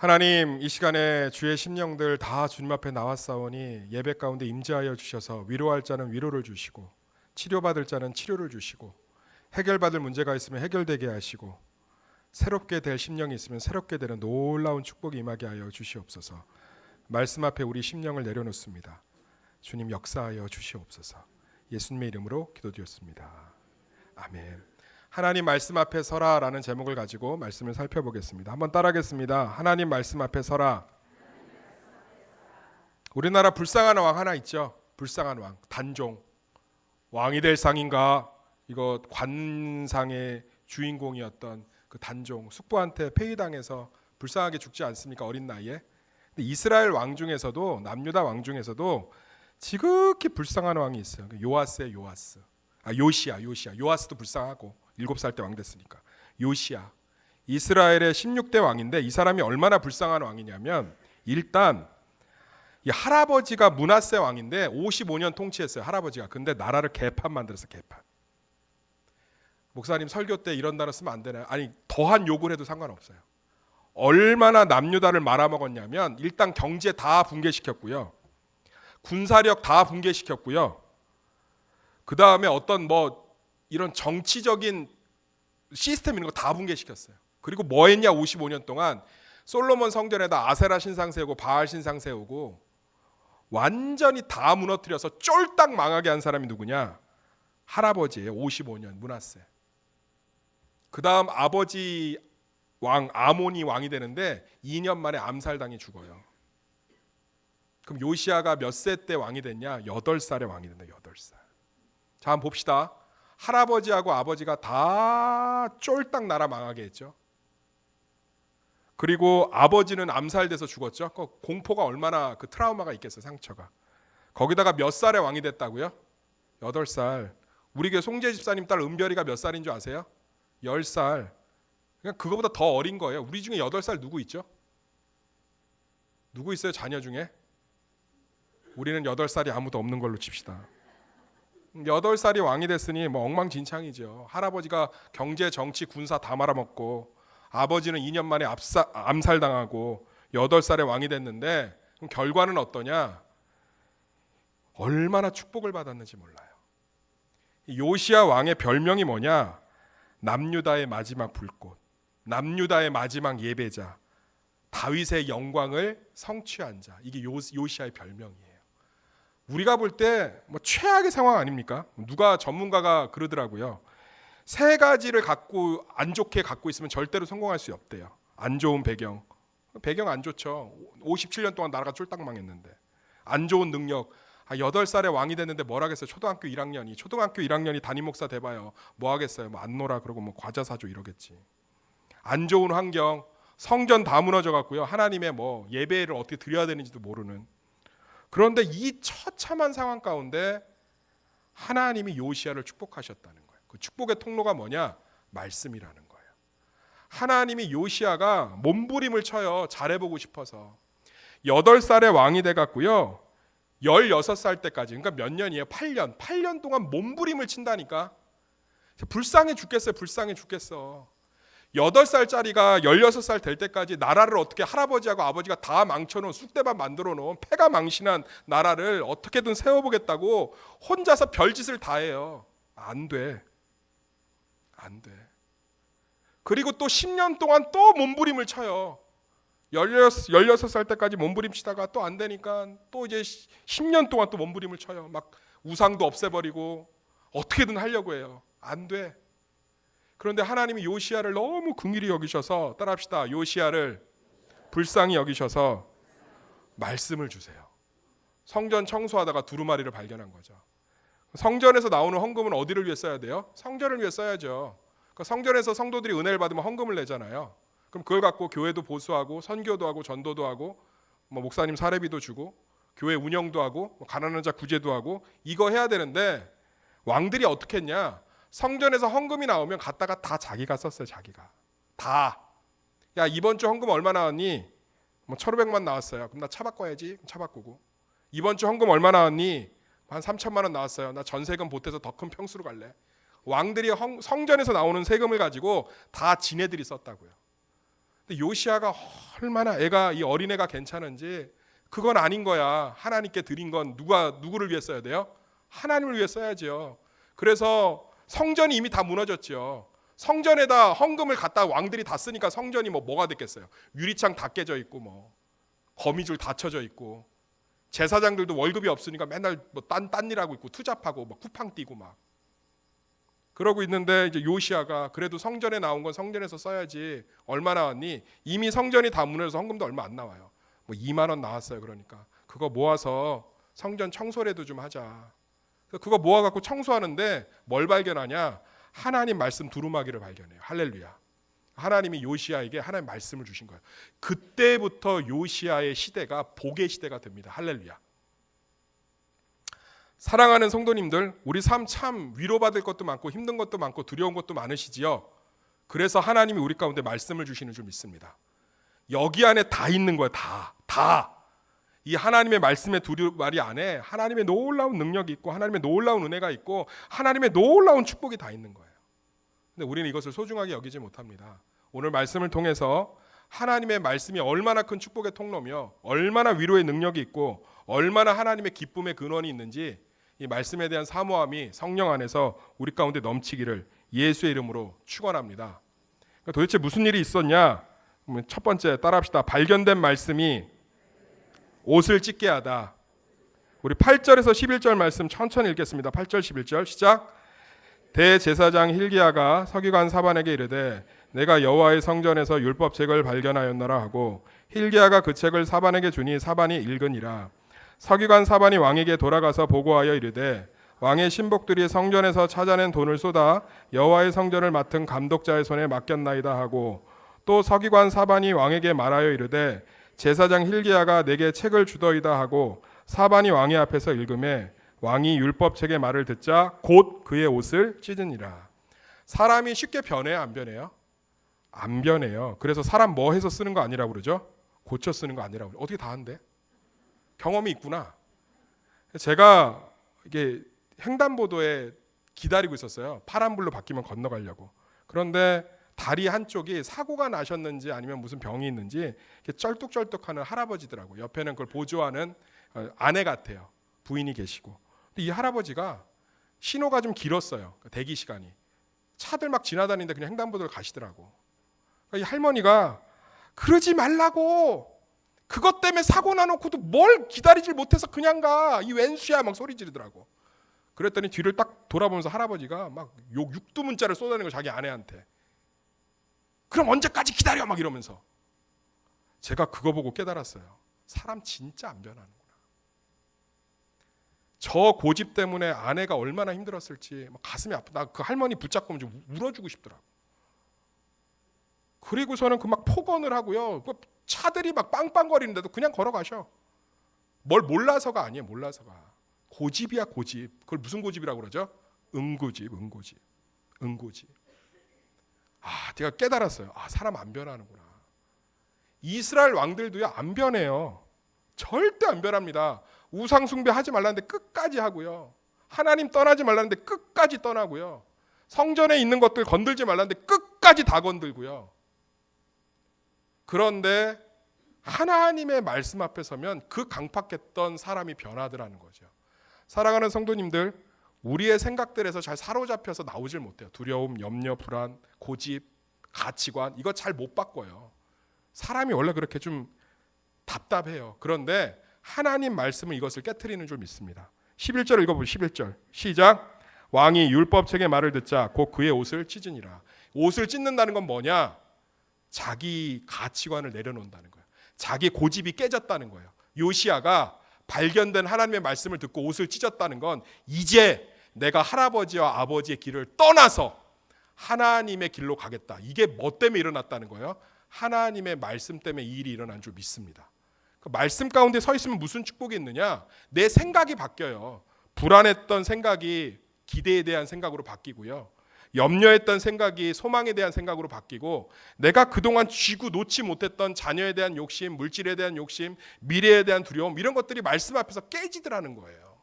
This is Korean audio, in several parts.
하나님, 이 시간에 주의 심령들 다 주님 앞에 나왔사오니 예배 가운데 임재하여 주셔서 위로할 자는 위로를 주시고 치료받을 자는 치료를 주시고 해결받을 문제가 있으면 해결되게 하시고 새롭게 될 심령이 있으면 새롭게 되는 놀라운 축복이 임하게 하여 주시옵소서. 말씀 앞에 우리 심령을 내려놓습니다. 주님 역사하여 주시옵소서. 예수님의 이름으로 기도드렸습니다. 아멘. 하나님 말씀 앞에 서라라는 제목을 가지고 말씀을 살펴보겠습니다. 한번 따라하겠습니다. 하나님 말씀 앞에 서라. 우리나라 불쌍한 왕 하나 있죠. 불쌍한 왕, 단종. 왕이 될 상인가? 이거 관상의 주인공이었던 그 단종, 숙부한테 폐위당해서 불쌍하게 죽지 않습니까? 어린 나이에. 근데 이스라엘 왕 중에서도, 남유다 왕 중에서도 지극히 불쌍한 왕이 있어요. 요아스예요. 요아스. 요시야. 요아스도 불쌍하고 7살 때 왕 됐으니까. 요시야. 이스라엘의 16대 왕인데 이 사람이 얼마나 불쌍한 왕이냐면 일단 이 할아버지가 므낫세 왕인데 55년 통치했어요. 할아버지가. 근데 나라를 개판 만들었어. 개판. 목사님 설교 때 이런 단어 쓰면 안 되나요? 아니, 더한 욕을 해도 상관없어요. 얼마나 남유다를 말아먹었냐면 일단 경제 다 붕괴시켰고요. 군사력 다 붕괴시켰고요. 그 다음에 어떤 이런 정치적인 시스템 이런 거 다 붕괴시켰어요. 그리고 뭐 했냐? 55년 동안 솔로몬 성전에다 아세라 신상 세우고 바알 신상 세우고 완전히 다 무너뜨려서 쫄딱 망하게 한 사람이 누구냐? 할아버지예요. 55년 므낫세. 그 다음 아버지 왕 아몬이 왕이 되는데 2년 만에 암살당해 죽어요. 그럼 요시아가 몇 세 때 왕이 됐냐? 8살에 왕이 된다. 8살. 자, 한번 봅시다. 할아버지하고 아버지가 다 쫄딱 나라 망하게 했죠. 그리고 아버지는 암살돼서 죽었죠. 그 공포가 얼마나 그 트라우마가 있겠어요. 상처가. 거기다가 몇 살에 왕이 됐다고요? 8살. 우리 교회 송재 집사님 딸 은별이가 몇 살인 줄 아세요? 10살. 그냥 그거보다 더 어린 거예요. 우리 중에 8살 누구 있죠? 누구 있어요? 자녀 중에? 우리는 8살이 아무도 없는 걸로 칩시다. 8살이 왕이 됐으니 엉망진창이죠. 할아버지가 경제, 정치, 군사 다 말아먹고 아버지는 2년 만에 암살당하고 8살에 왕이 됐는데 그럼 결과는 어떠냐? 얼마나 축복을 받았는지 몰라요. 요시야 왕의 별명이 뭐냐? 남유다의 마지막 불꽃, 남유다의 마지막 예배자, 다윗의 영광을 성취한 자. 이게 요시야의 별명이에요. 우리가 볼 때 최악의 상황 아닙니까? 누가 전문가가 그러더라고요. 3가지를 갖고 안 좋게 갖고 있으면 절대로 성공할 수 없대요. 안 좋은 배경 안 좋죠. 57년 동안 나라가 쫄딱 망했는데. 안 좋은 능력. 8살에 왕이 됐는데 뭘 하겠어요. 초등학교 1학년이 담임 목사 돼봐요. 뭐 하겠어요. 안 놀아 그러고 과자 사줘 이러겠지. 안 좋은 환경. 성전 다 무너져 갖고요. 하나님의 예배를 어떻게 드려야 되는지도 모르는. 그런데 이 처참한 상황 가운데 하나님이 요시야를 축복하셨다는 거예요. 그 축복의 통로가 뭐냐? 말씀이라는 거예요. 하나님이 요시야가 몸부림을 쳐요. 잘해보고 싶어서. 8살에 왕이 돼갖고요. 16살 때까지, 그러니까 몇 년이에요? 8년 동안 몸부림을 친다니까. 불쌍해 죽겠어. 8살짜리가 16살 될 때까지 나라를 어떻게 할아버지하고 아버지가 다 망쳐놓은 쑥대밭 만들어놓은 패가 망신한 나라를 어떻게든 세워보겠다고 혼자서 별짓을 다 해요. 안 돼. 그리고 또 10년 동안 또 몸부림을 쳐요. 16살 때까지 몸부림 치다가 또 안 되니까 또 이제 10년 동안 또 몸부림을 쳐요. 막 우상도 없애버리고 어떻게든 하려고 해요. 안 돼. 그런데 하나님이 요시야를 너무 긍휼히 여기셔서, 따라합시다. 요시야를 불쌍히 여기셔서 말씀을 주세요. 성전 청소하다가 두루마리를 발견한 거죠. 성전에서 나오는 헌금은 어디를 위해 써야 돼요? 성전을 위해 써야죠. 그러니까 성전에서 성도들이 은혜를 받으면 헌금을 내잖아요. 그럼 그걸 갖고 교회도 보수하고 선교도 하고 전도도 하고 목사님 사례비도 주고 교회 운영도 하고 가난한 자 구제도 하고 이거 해야 되는데 왕들이 어떻게 했냐? 성전에서 헌금이 나오면 갖다가 다 자기가 썼어요. 자기가 다. 야, 이번 주 헌금 얼마 나왔니? 1,500만 나왔어요. 그럼 나 차 바꿔야지. 차 바꾸고. 이번 주 헌금 얼마 나왔니? 한 3,000만 원 나왔어요. 나 전세금 보태서 더 큰 평수로 갈래. 왕들이 성전에서 나오는 세금을 가지고 다 지네들이 썼다고요. 근데 요시야가 얼마나 이 어린애가 괜찮은지, 그건 아닌 거야. 하나님께 드린 건 누구를 위해 써야 돼요? 하나님을 위해 써야지요. 그래서 성전이 이미 다 무너졌죠. 성전에다 헌금을 갖다 왕들이 다 쓰니까 성전이 뭐가 됐겠어요? 유리창 다 깨져 있고 거미줄 다 쳐져 있고, 제사장들도 월급이 없으니까 맨날 딴 일하고 있고 투잡하고 쿠팡 뛰고 그러고 있는데, 이제 요시야가 그래도 성전에 나온 건 성전에서 써야지. 얼마 나왔니? 이미 성전이 다 무너져서 헌금도 얼마 안 나와요. 2만 원 나왔어요. 그러니까 그거 모아서 성전 청소라도 좀 하자. 그거 모아갖고 청소하는데 뭘 발견하냐? 하나님 말씀 두루마기를 발견해요. 할렐루야. 하나님이 요시야에게 하나님 말씀을 주신 거예요. 그때부터 요시야의 시대가 복의 시대가 됩니다. 할렐루야. 사랑하는 성도님들, 우리 삶 참 위로받을 것도 많고 힘든 것도 많고 두려운 것도 많으시지요. 그래서 하나님이 우리 가운데 말씀을 주시는 줄 믿습니다. 여기 안에 다 있는 거예요. 다. 이 하나님의 말씀의 두루마리 안에 하나님의 놀라운 능력이 있고, 하나님의 놀라운 은혜가 있고, 하나님의 놀라운 축복이 다 있는 거예요. 근데 우리는 이것을 소중하게 여기지 못합니다. 오늘 말씀을 통해서 하나님의 말씀이 얼마나 큰 축복의 통로며 얼마나 위로의 능력이 있고 얼마나 하나님의 기쁨의 근원이 있는지, 이 말씀에 대한 사모함이 성령 안에서 우리 가운데 넘치기를 예수의 이름으로 축원합니다. 도대체 무슨 일이 있었냐? 첫 번째 따라합시다. 발견된 말씀이 옷을 찢게 하다. 우리 8절에서 11절 말씀 천천히 읽겠습니다. 8절 11절 시작. 대제사장 hil기야가 서기관 사반에게 이르되 내가 여호와의 성전에서 율법책을 발견하였노라 하고, hil기야가 그 책을 사반에게 주니 사반이 읽으니라. 서기관 사반이 왕에게 돌아가서 보고하여 이르되 왕의 신복들이 성전에서 찾아낸 돈을 쏟아 여호와의 성전을 맡은 감독자의 손에 맡겼나이다 하고, 또 서기관 사반이 왕에게 말하여 이르되 제사장 hil기야가 내게 책을 주더이다 하고, 사반이 왕의 앞에서 읽음에 왕이 율법책의 말을 듣자 곧 그의 옷을 찢으니라. 사람이 쉽게 변해요, 안 변해요? 안 변해요. 그래서 사람 뭐 해서 쓰는 거 아니라고 그러죠? 고쳐 쓰는 거 아니라고. 어떻게 다 한대? 경험이 있구나. 제가 이게 횡단보도에 기다리고 있었어요. 파란불로 바뀌면 건너가려고. 그런데 다리 한쪽이 사고가 나셨는지 아니면 무슨 병이 있는지 이렇게 쩔뚝쩔뚝하는 할아버지더라고. 옆에는 그걸 보조하는 아내 같아요. 부인이 계시고. 근데 이 할아버지가 신호가 좀 길었어요. 대기 시간이. 차들 막 지나다니는데 그냥 횡단보도를 가시더라고. 이 할머니가 그러지 말라고. 그것 때문에 사고 나놓고도 뭘 기다리질 못해서 그냥 가. 이 웬수야 막 소리 지르더라고. 그랬더니 뒤를 딱 돌아보면서 할아버지가 막 육두문자를 쏟아내는 거 자기 아내한테. 그럼 언제까지 기다려 막 이러면서. 제가 그거 보고 깨달았어요. 사람 진짜 안 변하는구나. 저 고집 때문에 아내가 얼마나 힘들었을지 막 가슴이 아프다. 그 할머니 붙잡고 좀 울어주고 싶더라고. 그리고서는 그 막 폭언을 하고요. 그 차들이 막 빵빵거리는데도 그냥 걸어가셔. 뭘 몰라서가 아니에요. 몰라서가. 고집이야 고집. 그걸 무슨 고집이라고 그러죠? 응고집. 제가 깨달았어요. 사람 안 변하는구나. 이스라엘 왕들도요 안 변해요. 절대 안 변합니다. 우상 숭배하지 말라는데 끝까지 하고요. 하나님 떠나지 말라는데 끝까지 떠나고요. 성전에 있는 것들 건들지 말라는데 끝까지 다 건들고요. 그런데 하나님의 말씀 앞에 서면 그 강팍했던 사람이 변하더라는 거죠. 사랑하는 성도님들, 우리의 생각들에서 잘 사로잡혀서 나오질 못해요. 두려움, 염려, 불안, 고집, 가치관 이거 잘 못 바꿔요. 사람이 원래 그렇게 좀 답답해요. 그런데 하나님 말씀은 이것을 깨트리는 줄 믿습니다. 11절 읽어보세요. 11절 시작. 왕이 율법책의 말을 듣자 곧 그의 옷을 찢으니라. 옷을 찢는다는 건 뭐냐? 자기 가치관을 내려놓는다는 거예요. 자기 고집이 깨졌다는 거예요. 요시야가 발견된 하나님의 말씀을 듣고 옷을 찢었다는 건 이제 내가 할아버지와 아버지의 길을 떠나서 하나님의 길로 가겠다. 이게 뭐 때문에 일어났다는 거예요? 하나님의 말씀 때문에 이 일이 일어난 줄 믿습니다. 그 말씀 가운데 서 있으면 무슨 축복이 있느냐? 내 생각이 바뀌어요. 불안했던 생각이 기대에 대한 생각으로 바뀌고요. 염려했던 생각이 소망에 대한 생각으로 바뀌고, 내가 그동안 쥐고 놓지 못했던 자녀에 대한 욕심, 물질에 대한 욕심, 미래에 대한 두려움 이런 것들이 말씀 앞에서 깨지더라는 거예요.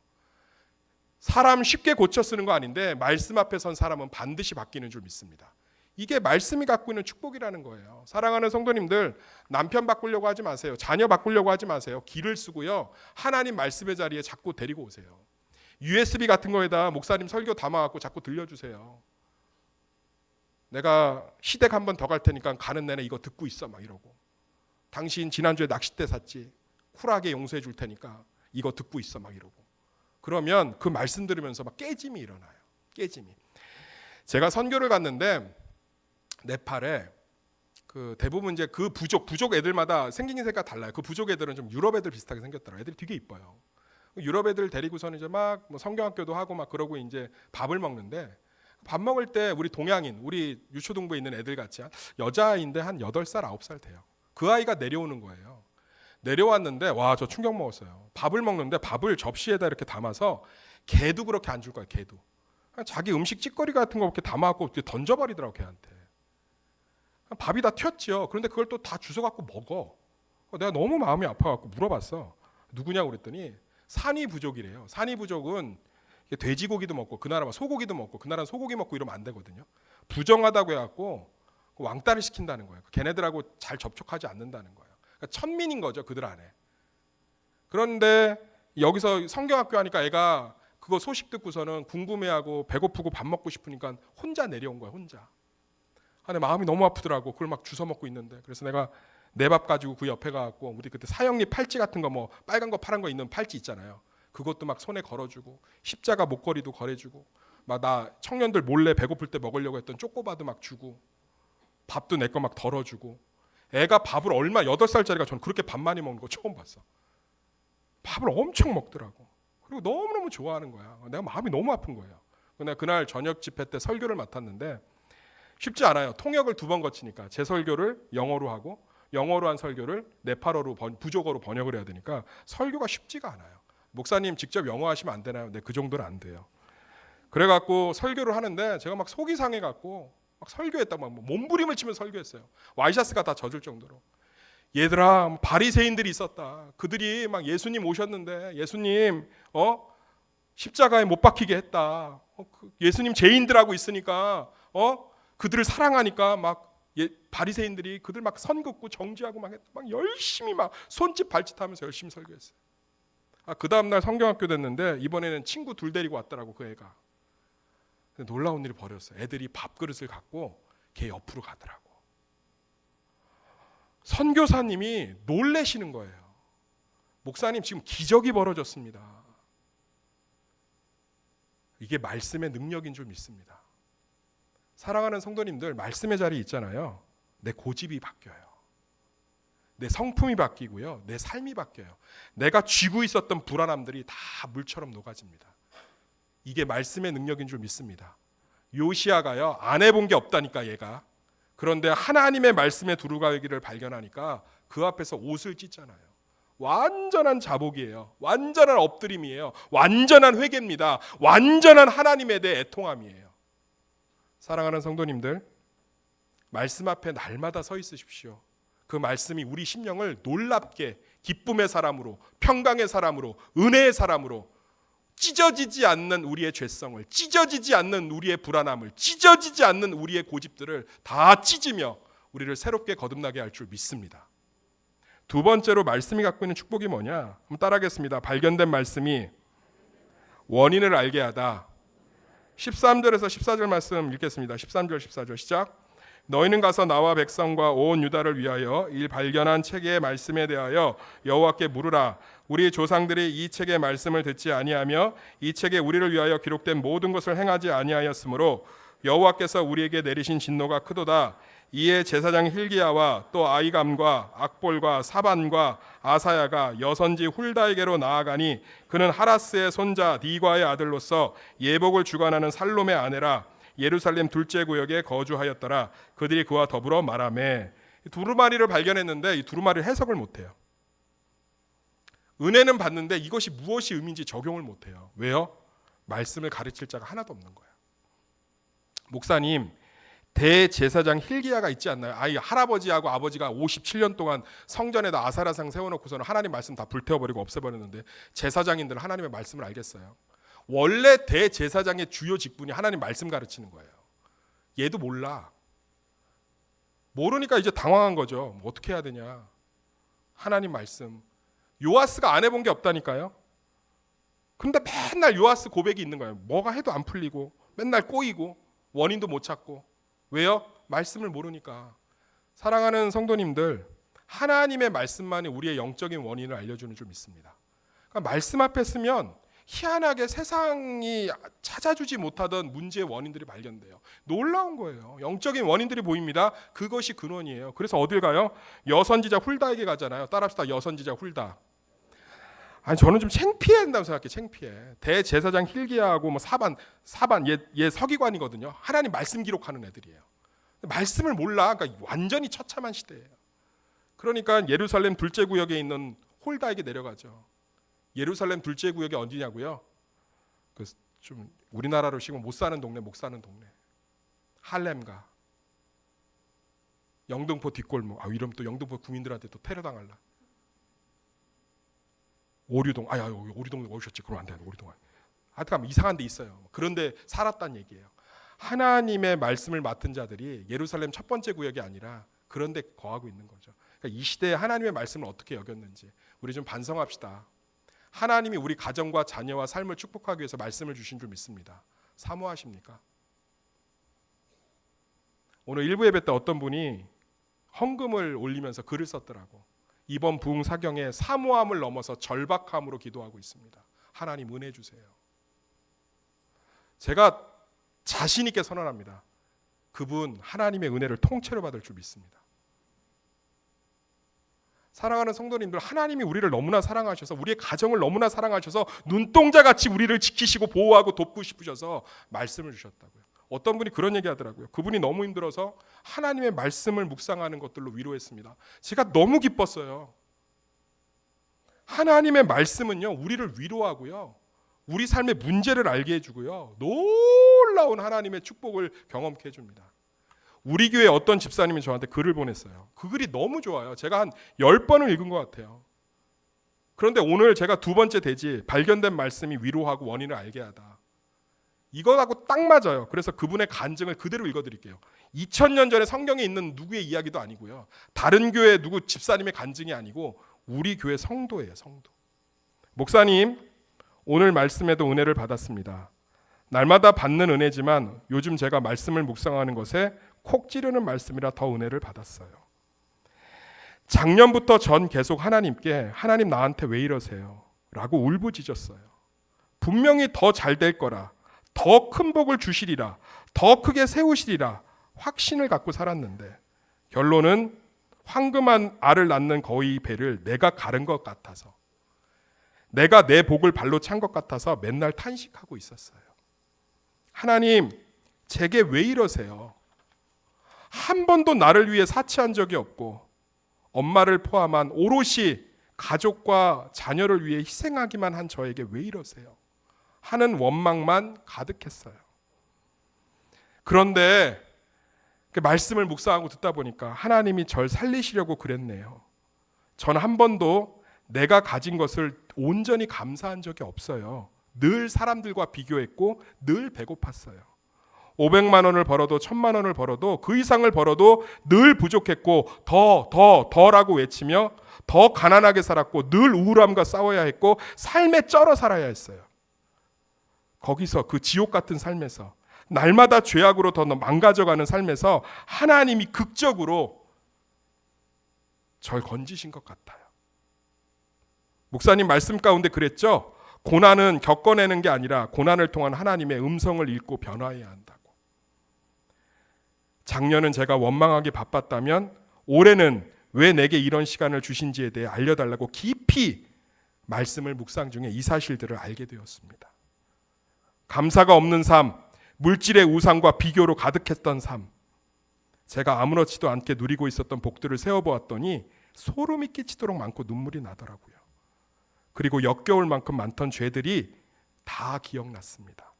사람 쉽게 고쳐 쓰는 거 아닌데 말씀 앞에 선 사람은 반드시 바뀌는 줄 믿습니다. 이게 말씀이 갖고 있는 축복이라는 거예요. 사랑하는 성도님들, 남편 바꾸려고 하지 마세요. 자녀 바꾸려고 하지 마세요. 기를 쓰고요, 하나님 말씀의 자리에 자꾸 데리고 오세요. USB 같은 거에다 목사님 설교 담아갖고 자꾸 들려주세요. 내가 시댁 한 번 더 갈 테니까 가는 내내 이거 듣고 있어 막 이러고, 당신 지난주에 낚싯대 샀지, 쿨하게 용서해 줄 테니까 이거 듣고 있어 막 이러고, 그러면 그 말씀 들으면서 막 깨짐이 일어나요. 깨짐이. 제가 선교를 갔는데 네팔에 그 대부분 이제 그 부족 애들마다 생긴 새가 달라요. 그 부족 애들은 좀 유럽 애들 비슷하게 생겼더라고요. 애들이 되게 이뻐요. 유럽 애들 데리고서는 이제 막 뭐 성경학교도 하고 막 그러고 이제 밥을 먹는데, 밥 먹을 때 우리 동양인, 우리 유초동부에 있는 애들 같이 여자아이인데 한 8살 9살 돼요. 그 아이가 내려오는 거예요. 내려왔는데 와, 저 충격 먹었어요. 밥을 먹는데 밥을 접시에다 이렇게 담아서 개도 그렇게 안 줄 거야. 개도 자기 음식 찌꺼리 같은 거 이렇게 담아갖고 던져버리더라고 걔한테. 밥이 다 튀었지요. 그런데 그걸 또 다 주워갖고 먹어. 내가 너무 마음이 아파갖고 물어봤어. 누구냐고 그랬더니 산이 부족이래요. 산이 부족은 돼지고기도 먹고 그 나라 소고기도 먹고, 그 나라는 소고기 먹고 이러면 안 되거든요. 부정하다고 해갖고 왕따를 시킨다는 거예요. 걔네들하고 잘 접촉하지 않는다는 거예요. 그러니까 천민인 거죠, 그들 안에. 그런데 여기서 성경학교 하니까 애가 그거 소식 듣고서는 궁금해하고 배고프고 밥 먹고 싶으니까 혼자 내려온 거야, 혼자. 근데 마음이 너무 아프더라고. 그걸 막 주워 먹고 있는데. 그래서 내가 내 밥 가지고 그 옆에 가갖고 우리 그때 사형리 팔찌 같은 거 뭐 빨간 거 파란 거 있는 팔찌 있잖아요. 그것도 막 손에 걸어주고, 십자가 목걸이도 걸어주고, 막 나 청년들 몰래 배고플 때 먹으려고 했던 쪼꼬바도 막 주고, 밥도 내 거 막 덜어주고. 애가 밥을 8살짜리가 전 그렇게 밥 많이 먹는 거 처음 봤어. 밥을 엄청 먹더라고. 그리고 너무너무 좋아하는 거야. 내가 마음이 너무 아픈 거예요. 내가 그날 저녁 집회 때 설교를 맡았는데 쉽지 않아요. 통역을 2번 거치니까 제 설교를 영어로 하고 영어로 한 설교를 네팔어로 부족어로 번역을 해야 되니까 설교가 쉽지가 않아요. 목사님 직접 영어 하시면 안 되나요? 네, 그 정도는 안 돼요. 그래갖고 설교를 하는데 제가 막 속이 상해갖고 막 설교했다고 막 몸부림을 치면 설교했어요. 와이셔츠가 다 젖을 정도로. 얘들아, 바리새인들이 있었다. 그들이 막 예수님 오셨는데 예수님 십자가에 못 박히게 했다. 예수님 죄인들하고 있으니까 그들을 사랑하니까 막 바리새인들이 그들 막 선 긋고 정죄하고 막 열심히 막 손짓 발짓하면서 열심히 설교했어요. 그 다음 날 성경학교 됐는데 이번에는 친구 2 데리고 왔더라고, 그 애가. 근데 놀라운 일이 벌어졌어요. 애들이 밥그릇을 갖고 걔 옆으로 가더라고. 선교사님이 놀래시는 거예요. 목사님, 지금 기적이 벌어졌습니다. 이게 말씀의 능력인 줄 믿습니다. 사랑하는 성도님들, 말씀의 자리에 있잖아요. 내 고집이 바뀌어요. 내 성품이 바뀌고요, 내 삶이 바뀌어요. 내가 쥐고 있었던 불안함들이 다 물처럼 녹아집니다. 이게 말씀의 능력인 줄 믿습니다. 요시아가요, 안 해본 게 없다니까 얘가. 그런데 하나님의 말씀에 두루가기를 발견하니까 그 앞에서 옷을 찢잖아요. 완전한 자복이에요. 완전한 엎드림이에요. 완전한 회개입니다. 완전한 하나님에 대해 애통함이에요. 사랑하는 성도님들, 말씀 앞에 날마다 서 있으십시오. 그 말씀이 우리 심령을 놀랍게 기쁨의 사람으로, 평강의 사람으로, 은혜의 사람으로, 찢어지지 않는 우리의 죄성을, 찢어지지 않는 우리의 불안함을, 찢어지지 않는 우리의 고집들을 다 찢으며 우리를 새롭게 거듭나게 할 줄 믿습니다. 2번째로 말씀이 갖고 있는 축복이 뭐냐? 한번 따라하겠습니다. 발견된 말씀이 원인을 알게 하다. 13절에서 14절 말씀 읽겠습니다. 13절 14절 시작. 너희는 가서 나와 백성과 온 유다를 위하여 이 발견한 책의 말씀에 대하여 여호와께 물으라. 우리 조상들이 이 책의 말씀을 듣지 아니하며 이 책에 우리를 위하여 기록된 모든 것을 행하지 아니하였으므로 여호와께서 우리에게 내리신 진노가 크도다. 이에 제사장 힐기야와 또 아이감과 악볼과 사반과 아사야가 여선지 훌다에게로 나아가니 그는 하라스의 손자 디과의 아들로서 예복을 주관하는 살롬의 아내라. 예루살렘 둘째 구역에 거주하였더라. 그들이 그와 더불어 말하매. 두루마리를 발견했는데 이 두루마리를 해석을 못해요. 은혜는 받는데 이것이 무엇이 의미인지 적용을 못해요. 왜요? 말씀을 가르칠 자가 하나도 없는 거예요. 목사님, 대제사장 힐기야가 있지 않나요? 할아버지하고 아버지가 57년 동안 성전에다 아사라상 세워놓고서는 하나님 말씀 다 불태워버리고 없애버렸는데 제사장인들은 하나님의 말씀을 알겠어요? 원래 대제사장의 주요 직분이 하나님 말씀 가르치는 거예요. 얘도 몰라. 모르니까 이제 당황한 거죠. 뭐 어떻게 해야 되냐. 하나님 말씀. 요아스가 안 해본 게 없다니까요. 근데 맨날 요아스 고백이 있는 거예요. 뭐가 해도 안 풀리고 맨날 꼬이고 원인도 못 찾고. 왜요? 말씀을 모르니까. 사랑하는 성도님들, 하나님의 말씀만이 우리의 영적인 원인을 알려주는 줄 믿습니다. 그러니까 말씀 앞에 쓰면 희한하게 세상이 찾아주지 못하던 문제의 원인들이 발견돼요. 놀라운 거예요. 영적인 원인들이 보입니다. 그것이 근원이에요. 그래서 어딜 가요? 여선지자 훌다에게 가잖아요. 따라합시다. 여선지자 훌다. 아니 저는 좀 창피해야 된다고 생각해. 창피해. 대제사장 힐기야하고 뭐 사반 얘 서기관이거든요. 하나님 말씀 기록하는 애들이에요. 말씀을 몰라. 그러니까 완전히 처참한 시대예요. 그러니까 예루살렘 둘째 구역에 있는 홀다에게 내려가죠. 예루살렘 둘째 구역이 어디냐고요? 그 좀 우리나라로 치면 못 사는 동네, 못 사는 동네. 할렘가. 영등포 뒷골목. 이러면 또 영등포 구민들한테 또 테러 당할라. 오류동. 오류동 오셨지. 그럼 안 돼. 오류동. 하여튼 이상한 데 있어요. 그런데 살았다는 얘기예요. 하나님의 말씀을 맡은 자들이 예루살렘 첫 번째 구역이 아니라 그런 데 거하고 있는 거죠. 그러니까 이 시대에 하나님의 말씀을 어떻게 여겼는지 우리 좀 반성합시다. 하나님이 우리 가정과 자녀와 삶을 축복하기 위해서 말씀을 주신 줄 믿습니다. 사모하십니까? 오늘 일부 예배 때 어떤 분이 헌금을 올리면서 글을 썼더라고. 이번 부흥 사경에 사모함을 넘어서 절박함으로 기도하고 있습니다. 하나님 은혜 주세요. 제가 자신 있게 선언합니다. 그분 하나님의 은혜를 통째로 받을 줄 믿습니다. 사랑하는 성도님들, 하나님이 우리를 너무나 사랑하셔서 우리의 가정을 너무나 사랑하셔서 눈동자같이 우리를 지키시고 보호하고 돕고 싶으셔서 말씀을 주셨다고요. 어떤 분이 그런 얘기 하더라고요. 그분이 너무 힘들어서 하나님의 말씀을 묵상하는 것들로 위로했습니다. 제가 너무 기뻤어요. 하나님의 말씀은요, 우리를 위로하고요, 우리 삶의 문제를 알게 해주고요, 놀라운 하나님의 축복을 경험케 해줍니다. 우리 교회 어떤 집사님이 저한테 글을 보냈어요. 그 글이 너무 좋아요. 제가 한 10번을 읽은 것 같아요. 그런데 오늘 제가 두 번째 대지 발견된 말씀이 위로하고 원인을 알게 하다. 이거하고 딱 맞아요. 그래서 그분의 간증을 그대로 읽어드릴게요. 2000년 전에 성경에 있는 누구의 이야기도 아니고요. 다른 교회 누구 집사님의 간증이 아니고 우리 교회 성도예요. 성도. 목사님, 오늘 말씀에도 은혜를 받았습니다. 날마다 받는 은혜지만 요즘 제가 말씀을 묵상하는 것에 콕 찌르는 말씀이라 더 은혜를 받았어요. 작년부터 전 계속 하나님께 하나님 나한테 왜 이러세요? 라고 울부짖었어요. 분명히 더 잘 될 거라, 더 큰 복을 주시리라, 더 크게 세우시리라 확신을 갖고 살았는데 결론은 황금한 알을 낳는 거위 배를 내가 가른 것 같아서, 내가 내 복을 발로 찬 것 같아서 맨날 탄식하고 있었어요. 하나님, 제게 왜 이러세요? 한 번도 나를 위해 사치한 적이 없고 엄마를 포함한 오롯이 가족과 자녀를 위해 희생하기만 한 저에게 왜 이러세요? 하는 원망만 가득했어요. 그런데 그 말씀을 묵상하고 듣다 보니까 하나님이 절 살리시려고 그랬네요. 전 한 번도 내가 가진 것을 온전히 감사한 적이 없어요. 늘 사람들과 비교했고 늘 배고팠어요. 500만 원을 벌어도 1000만 원을 벌어도 그 이상을 벌어도 늘 부족했고 더라고 외치며 더 가난하게 살았고 늘 우울함과 싸워야 했고 삶에 쩔어 살아야 했어요. 거기서 그 지옥 같은 삶에서 날마다 죄악으로 더 망가져가는 삶에서 하나님이 극적으로 절 건지신 것 같아요. 목사님 말씀 가운데 그랬죠? 고난은 겪어내는 게 아니라 고난을 통한 하나님의 음성을 읽고 변화해야 한다고. 작년은 제가 원망하기 바빴다면 올해는 왜 내게 이런 시간을 주신지에 대해 알려달라고 깊이 말씀을 묵상 중에 이 사실들을 알게 되었습니다. 감사가 없는 삶, 물질의 우상과 비교로 가득했던 삶, 제가 아무렇지도 않게 누리고 있었던 복들을 세어보았더니 소름이 끼치도록 많고 눈물이 나더라고요. 그리고 역겨울 만큼 많던 죄들이 다 기억났습니다.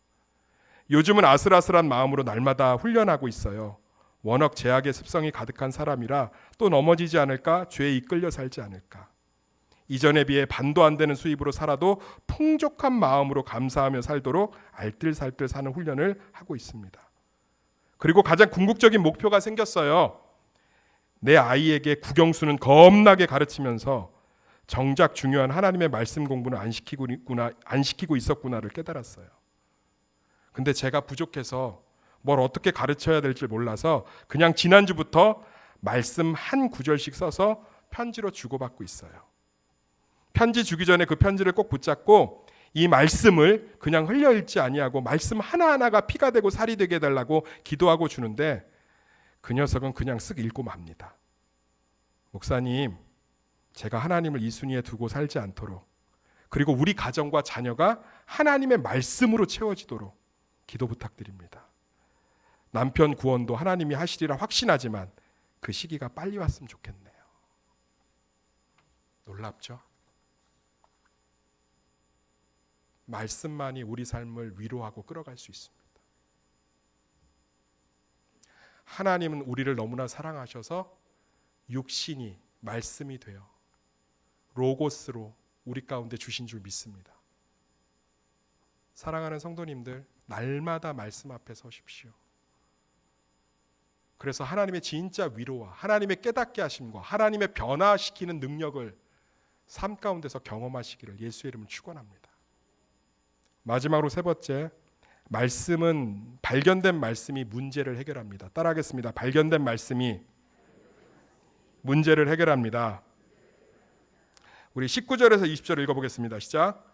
요즘은 아슬아슬한 마음으로 날마다 훈련하고 있어요. 워낙 죄악의 습성이 가득한 사람이라 또 넘어지지 않을까, 죄에 이끌려 살지 않을까. 이전에 비해 반도 안 되는 수입으로 살아도 풍족한 마음으로 감사하며 살도록 알뜰살뜰 사는 훈련을 하고 있습니다. 그리고 가장 궁극적인 목표가 생겼어요. 내 아이에게 국영수는 겁나게 가르치면서 정작 중요한 하나님의 말씀 공부는 안 시키고 있었구나를 깨달았어요. 근데 제가 부족해서 뭘 어떻게 가르쳐야 될지 몰라서 그냥 지난주부터 말씀 한 구절씩 써서 편지로 주고받고 있어요. 편지 주기 전에 그 편지를 꼭 붙잡고 이 말씀을 그냥 흘려 읽지 아니하고 말씀 하나하나가 피가 되고 살이 되게 해달라고 기도하고 주는데 그 녀석은 그냥 쓱 읽고 맙니다. 목사님, 제가 하나님을 이 순위에 두고 살지 않도록, 그리고 우리 가정과 자녀가 하나님의 말씀으로 채워지도록 기도 부탁드립니다. 남편 구원도 하나님이 하시리라 확신하지만 그 시기가 빨리 왔으면 좋겠네요. 놀랍죠? 말씀만이 우리 삶을 위로하고 끌어갈 수 있습니다. 하나님은 우리를 너무나 사랑하셔서 육신이 말씀이 되어 로고스로 우리 가운데 주신 줄 믿습니다. 사랑하는 성도님들, 날마다 말씀 앞에 서십시오. 그래서 하나님의 진짜 위로와 하나님의 깨닫게 하심과 하나님의 변화시키는 능력을 삶 가운데서 경험하시기를 예수의 이름으로 축원합니다. 마지막으로 세 번째, 말씀은 발견된 말씀이 문제를 해결합니다. 따라하겠습니다. 발견된 말씀이 문제를 해결합니다. 우리 19절에서 20절 읽어보겠습니다. 시작.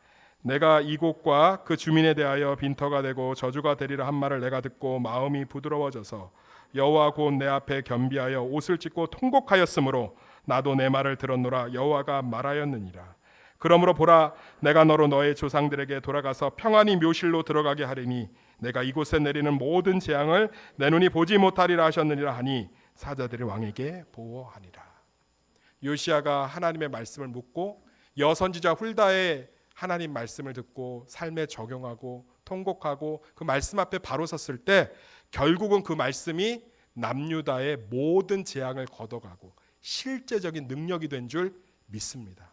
내가 이곳과 그 주민에 대하여 빈터가 되고 저주가 되리라 한 말을 내가 듣고 마음이 부드러워져서 여호와 곧 내 앞에 겸비하여 옷을 찢고 통곡하였으므로 나도 내 말을 들었노라. 여호와가 말하였느니라. 그러므로 보라, 내가 너로 너의 조상들에게 돌아가서 평안히 묘실로 들어가게 하리니 내가 이곳에 내리는 모든 재앙을 내 눈이 보지 못하리라 하셨느니라 하니 사자들이 왕에게 보호하니라. 요시야가 하나님의 말씀을 묻고 여선지자 훌다의 하나님 말씀을 듣고 삶에 적용하고 통곡하고 그 말씀 앞에 바로 섰을 때 결국은 그 말씀이 남유다의 모든 재앙을 걷어가고 실제적인 능력이 된 줄 믿습니다.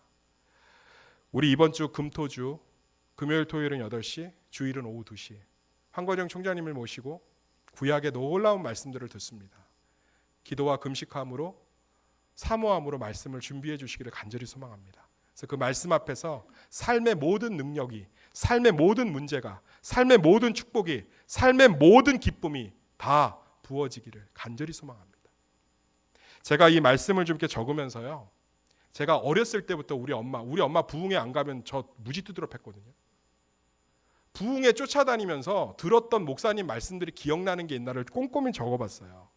우리 이번 주 금토주 금요일 토요일은 8시, 주일은 오후 2시 황거정 총장님을 모시고 구약의 놀라운 말씀들을 듣습니다. 기도와 금식함으로 사모함으로 말씀을 준비해 주시기를 간절히 소망합니다. 그래서 그 말씀 앞에서 삶의 모든 능력이, 삶의 모든 문제가, 삶의 모든 축복이, 삶의 모든 기쁨이 다 부어지기를 간절히 소망합니다. 제가 이 말씀을 좀 이렇게 적으면서요, 제가 어렸을 때부터 우리 엄마 부흥회 안 가면 저 무지 두드러 팼거든요. 부흥회 쫓아다니면서 들었던 목사님 말씀들이 기억나는 게 있나를 꼼꼼히 적어봤어요.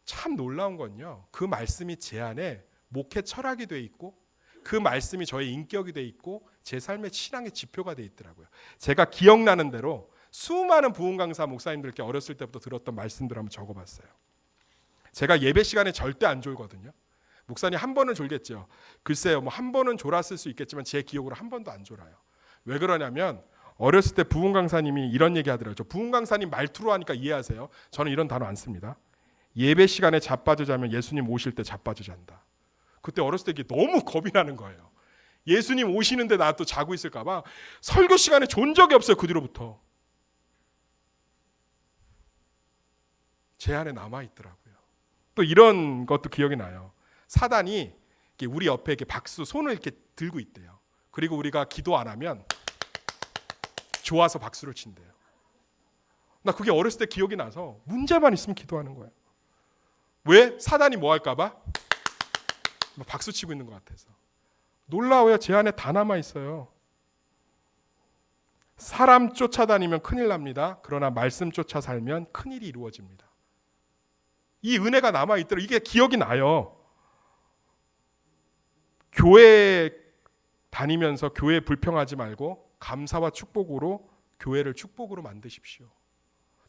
참 놀라운 건요, 그 말씀이 제 안에 목회 철학이 돼 있고 그 말씀이 저의 인격이 돼 있고 제 삶의 신앙의 지표가 돼 있더라고요. 제가 기억나는 대로 수많은 부흥 강사 목사님들께 어렸을 때부터 들었던 말씀들 한번 적어봤어요. 제가 예배 시간에 절대 안 졸거든요. 목사님 한 번은 졸겠죠. 글쎄요, 뭐 한 번은 졸았을 수 있겠지만 제 기억으로 한 번도 안 졸아요. 왜 그러냐면 어렸을 때 부흥 강사님이 이런 얘기 하더라고요. 저 부흥 강사님 말투로 하니까 이해하세요. 저는 이런 단어 안 씁니다. 예배 시간에 자빠져 자면 예수님 오실 때 자빠져 잔다. 그때 어렸을 때 이게 너무 겁이 나는 거예요. 예수님 오시는데 나 또 자고 있을까 봐 설교 시간에 존 적이 없어요. 그 뒤로부터. 제 안에 남아 있더라고요. 또 이런 것도 기억이 나요. 사단이 우리 옆에 이렇게 손을 이렇게 들고 있대요. 그리고 우리가 기도 안 하면 좋아서 박수를 친대요. 나 그게 어렸을 때 기억이 나서 문제만 있으면 기도하는 거예요. 왜? 사단이 뭐 할까 봐? 박수 치고 있는 것 같아서. 놀라워요. 제 안에 다 남아 있어요. 사람 쫓아다니면 큰일 납니다. 그러나 말씀 쫓아 살면 큰일이 이루어집니다. 이 은혜가 남아 있더라고요. 이게 기억이 나요. 교회 다니면서 교회 불평하지 말고 감사와 축복으로 교회를 축복으로 만드십시오.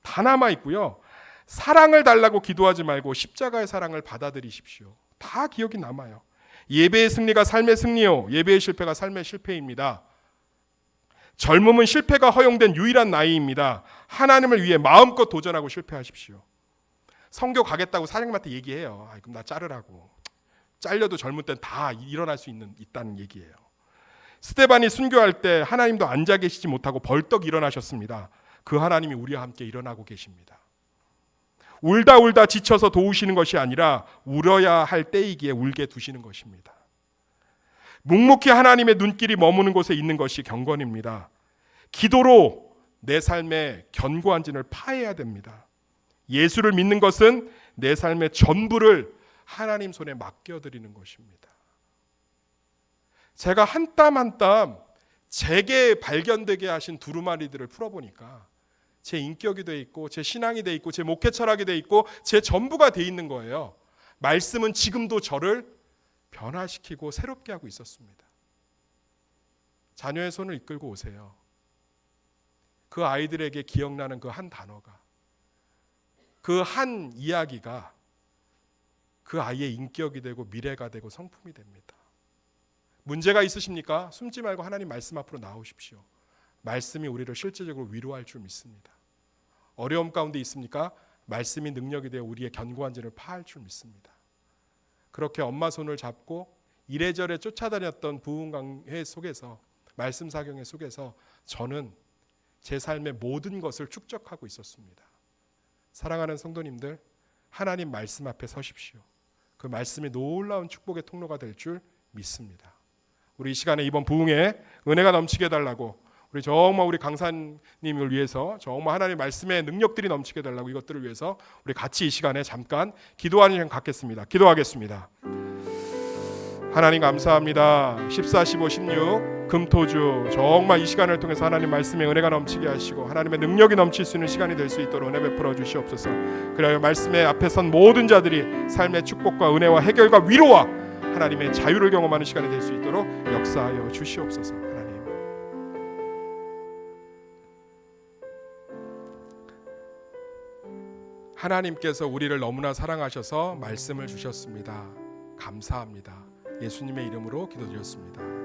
다 남아 있고요. 사랑을 달라고 기도하지 말고 십자가의 사랑을 받아들이십시오. 다 기억이 남아요. 예배의 승리가 삶의 승리요, 예배의 실패가 삶의 실패입니다. 젊음은 실패가 허용된 유일한 나이입니다. 하나님을 위해 마음껏 도전하고 실패하십시오. 선교 가겠다고 사장님한테 얘기해요. 그럼 나 자르라고. 잘려도 젊을 땐 다 일어날 수 있다는 얘기예요. 스데반이 순교할 때 하나님도 앉아 계시지 못하고 벌떡 일어나셨습니다. 그 하나님이 우리와 함께 일어나고 계십니다. 울다 울다 지쳐서 도우시는 것이 아니라 울어야 할 때이기에 울게 두시는 것입니다. 묵묵히 하나님의 눈길이 머무는 곳에 있는 것이 경건입니다. 기도로 내 삶의 견고한 진을 파해야 됩니다. 예수를 믿는 것은 내 삶의 전부를 하나님 손에 맡겨드리는 것입니다. 제가 한 땀 한 땀 제게 발견되게 하신 두루마리들을 풀어보니까 제 인격이 돼 있고 제 신앙이 돼 있고 제 목회 철학이 돼 있고 제 전부가 돼 있는 거예요. 말씀은 지금도 저를 변화시키고 새롭게 하고 있었습니다. 자녀의 손을 이끌고 오세요. 그 아이들에게 기억나는 그 한 단어가, 그 한 이야기가 그 아이의 인격이 되고 미래가 되고 성품이 됩니다. 문제가 있으십니까? 숨지 말고 하나님 말씀 앞으로 나오십시오. 말씀이 우리를 실제적으로 위로할 줄 믿습니다. 어려움 가운데 있습니까? 말씀이 능력이 되어 우리의 견고한 진을 파할 줄 믿습니다. 그렇게 엄마 손을 잡고 이래저래 쫓아다녔던 부흥강회 속에서, 말씀 사경회 속에서 저는 제 삶의 모든 것을 축적하고 있었습니다. 사랑하는 성도님들, 하나님 말씀 앞에 서십시오. 그 말씀이 놀라운 축복의 통로가 될 줄 믿습니다. 우리 이 시간에 이번 부흥에 은혜가 넘치게 해달라고, 우리 정말 우리 강사님을 위해서 정말 하나님의 말씀의 능력들이 넘치게 해달라고, 이것들을 위해서 우리 같이 이 시간에 잠깐 기도하는 시간 갖겠습니다. 기도하겠습니다. 하나님 감사합니다. 14, 15, 16 금토주 정말 이 시간을 통해서 하나님 말씀의 은혜가 넘치게 하시고 하나님의 능력이 넘칠 수 있는 시간이 될 수 있도록 은혜 베풀어 주시옵소서. 그래야 말씀의 앞에 선 모든 자들이 삶의 축복과 은혜와 해결과 위로와 하나님의 자유를 경험하는 시간이 될 수 있도록 역사하여 주시옵소서. 하나님께서 우리를 너무나 사랑하셔서 말씀을 주셨습니다. 감사합니다. 예수님의 이름으로 기도드렸습니다.